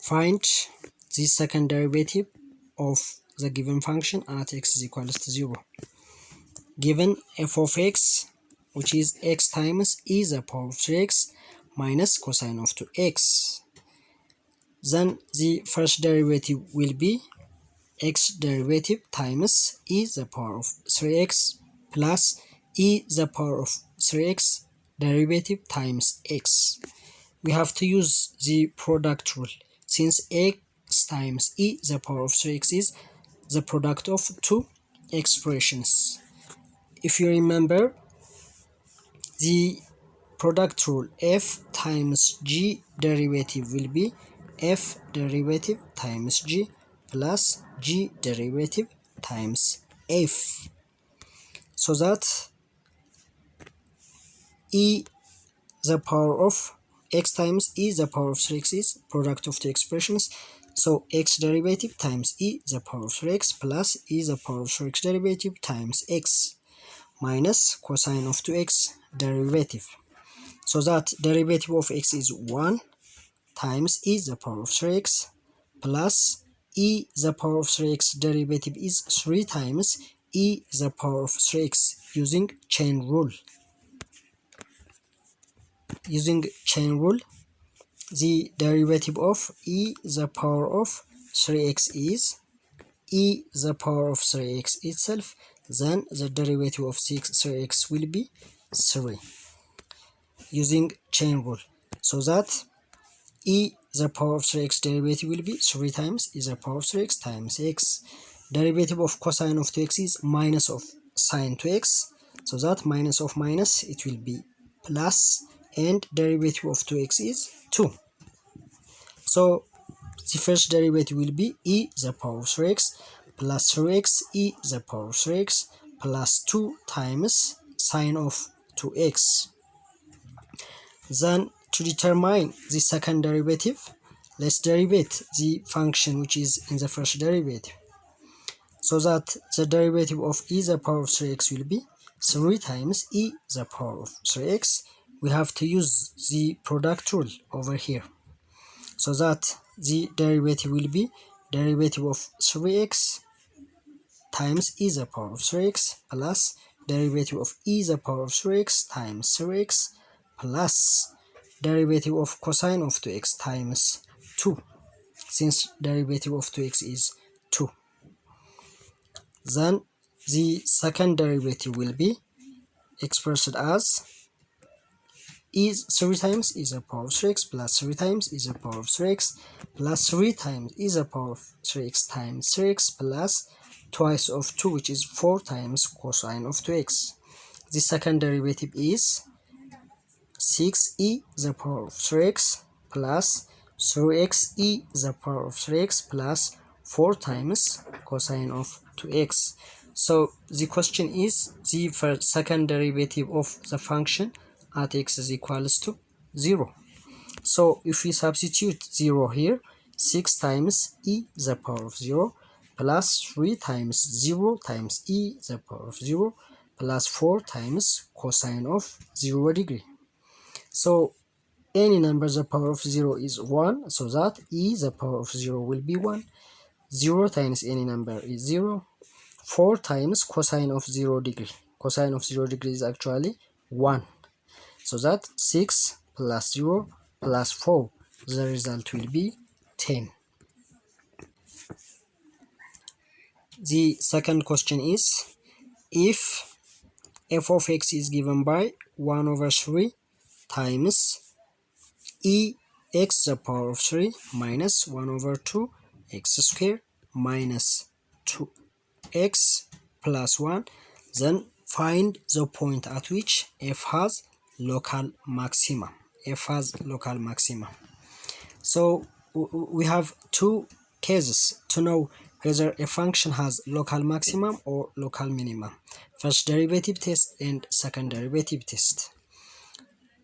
Find the second derivative of the given function at x is equals to 0. Given f of x, which is x times e the power of 3x minus cosine of 2x. Then the first derivative will be x derivative times e the power of 3x plus e the power of 3x derivative times x. We have to use the product rule, since x times e the power of 3x is the product of two expressions. If you remember, the product rule, f times g derivative will be f derivative times g plus g derivative times f, so that e the power of x times e the power of 3x is product of the expressions. So x derivative times e the power of 3x plus e the power of 3x derivative times x minus cosine of 2x derivative. So that derivative of x is 1 times e the power of 3x plus e the power of 3x derivative is 3 times e the power of 3x using chain rule. Using chain rule, the derivative of e the power of 3x is e the power of 3x itself, then the derivative of 3x will be 3. Using chain rule, so that e the power of 3x derivative will be 3 times e the power of 3x times x. Derivative of cosine of 2x is minus of sine 2x, so that minus of minus, it will be plus, and derivative of 2x is 2. So the first derivative will be e the power of 3x plus 3x e the power of 3x plus 2 times sine of 2x. Then to determine the second derivative, let's derivate the function which is in the first derivative, so that the derivative of e the power of 3x will be 3 times e the power of 3x. We have to use the product rule over here, so that the derivative will be derivative of 3x times e the power of 3x plus derivative of e the power of 3x times 3x plus derivative of cosine of 2x times 2, since derivative of 2x is 2. Then the second derivative will be expressed as is 3 times e the power of 3x plus 3 times e the power of 3x plus 3 times e the power of 3x times 3x plus twice of 2, which is 4 times cosine of 2x. The second derivative is 6e the power of 3x plus 3x e the power of 3x plus 4 times cosine of 2x. So the question is the second derivative of the function at x is equals to 0. So if we substitute 0 here, 6 times e the power of 0 plus 3 times 0 times e the power of 0 plus 4 times cosine of 0 degree. So any number the power of 0 is 1, so that e the power of 0 will be 1. 0 times any number is 0. 4 times cosine of 0 degree. Cosine of 0 degree is actually 1. So that 6 plus 0 plus 4, the result will be 10. The second question is, if f of x is given by 1 over 3 times e x the power of 3 minus 1 over 2 x squared minus 2x plus 1, then find the point at which f has local maximum. F has local maximum. So we have two cases to know whether a function has local maximum or local minimum: first derivative test and second derivative test.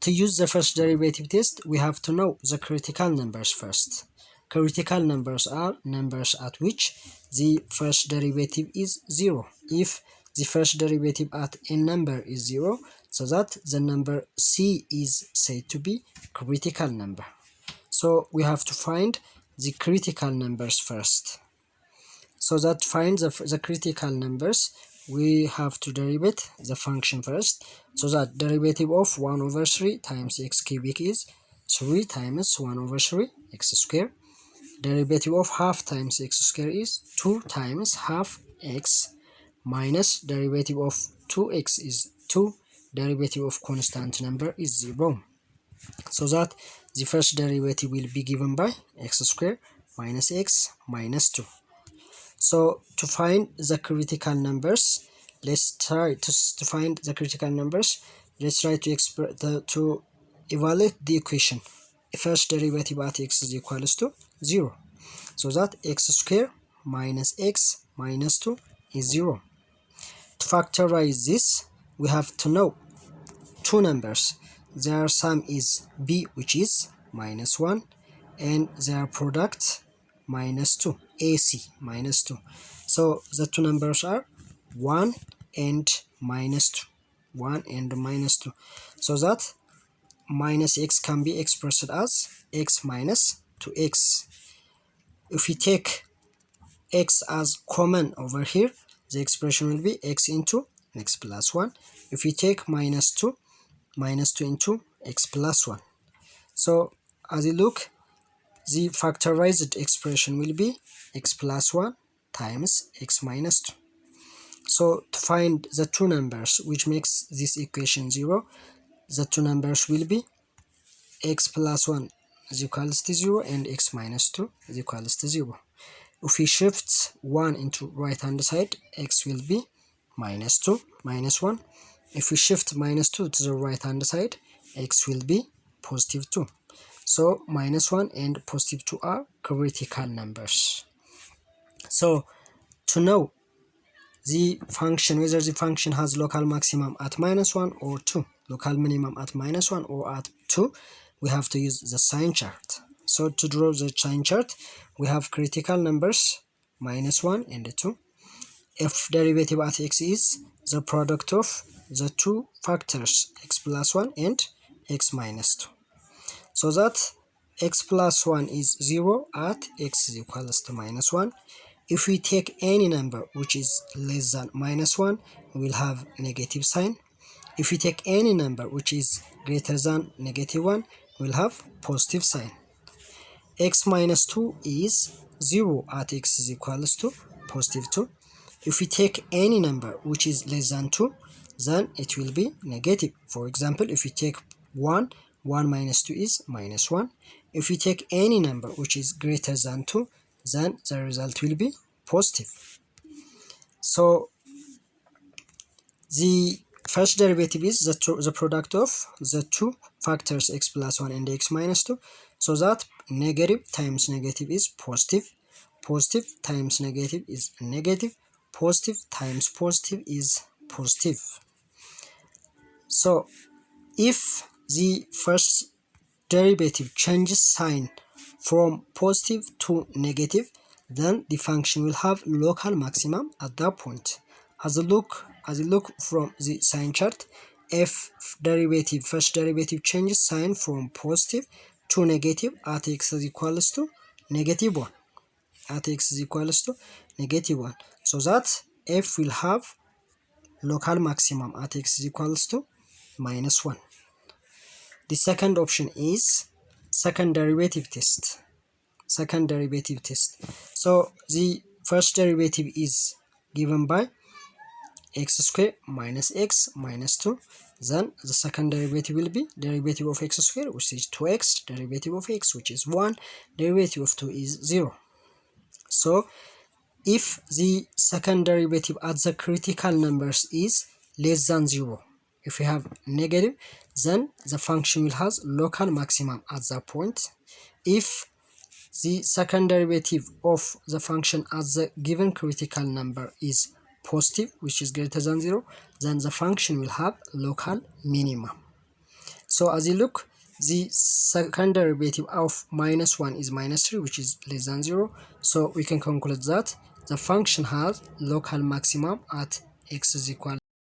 To use the first derivative test, we have to know the critical numbers first. Critical numbers are numbers at which the first derivative is 0. If the first derivative at a number is 0, so that the number c is said to be critical number. So we have to find the critical numbers first. So that to find the critical numbers, we have to derive the function first. So that derivative of 1 over 3 times x cubic is 3 times 1 over 3 x square. Derivative of half times x square is 2 times half x, minus derivative of 2x is 2, derivative of constant number is 0. So that the first derivative will be given by x square minus x minus 2. So to find the critical numbers, let's try to find the critical numbers. Let's try to evaluate the equation. First derivative at x is equals to 0. So that x square minus x minus 2 is 0. To factorize this, we have to know two numbers. Their sum is b, which is minus 1, and their product minus 2, ac minus 2. So the two numbers are 1 and minus 2. 1 and minus 2. So that minus x can be expressed as x minus 2x. If we take x as common over here, the expression will be x into x plus 1. If we take minus 2 into x plus 1. So as you look, the factorized expression will be x plus 1 times x minus 2. So to find the two numbers which makes this equation 0, the two numbers will be x plus 1 is equals to 0 and x minus 2 is equals to 0. If we shift 1 into right hand side, x will be minus 2 minus 1. If we shift minus 2 to the right hand side, x will be positive 2. So minus 1 and positive 2 are critical numbers. So to know the function, whether the function has local maximum at minus 1 or 2, local minimum at minus 1 or at 2, we have to use the sign chart. So to draw the sign chart, we have critical numbers minus 1 and 2. F derivative at x is the product of the two factors x plus 1 and x minus 2. So that x plus 1 is 0 at x is equals to minus 1. If we take any number which is less than minus 1, we will have negative sign. If we take any number which is greater than negative 1, we will have positive sign. X minus 2 is 0 at x is equals to positive 2. If we take any number which is less than 2, then it will be negative. For example, if we take 1, 1 minus 2 is minus 1. If we take any number which is greater than 2, then the result will be positive. So the first derivative is the product of the two factors x plus 1 and x minus 2. So that negative times negative is positive. Positive times negative is negative. Positive times positive is positive. So if the first derivative changes sign from positive to negative, then the function will have local maximum at that point. As you look from the sign chart, if first derivative changes sign from positive to negative at x is equals to negative 1. At x is equals to negative 1. So that f will have local maximum at x is equals to minus 1. The second option is second derivative test. Second derivative test. So the first derivative is given by x square minus x minus 2. Then the second derivative will be derivative of x square, which is 2x, derivative of x, which is 1, derivative of 2 is 0. So if the second derivative at the critical numbers is less than 0, if we have negative, then the function will have local maximum at that point. If the second derivative of the function at the given critical number is positive, which is greater than 0, then the function will have local minimum. So as you look, the second derivative of minus 1 is minus 3, which is less than 0. So we can conclude that the function has local maximum at x is equal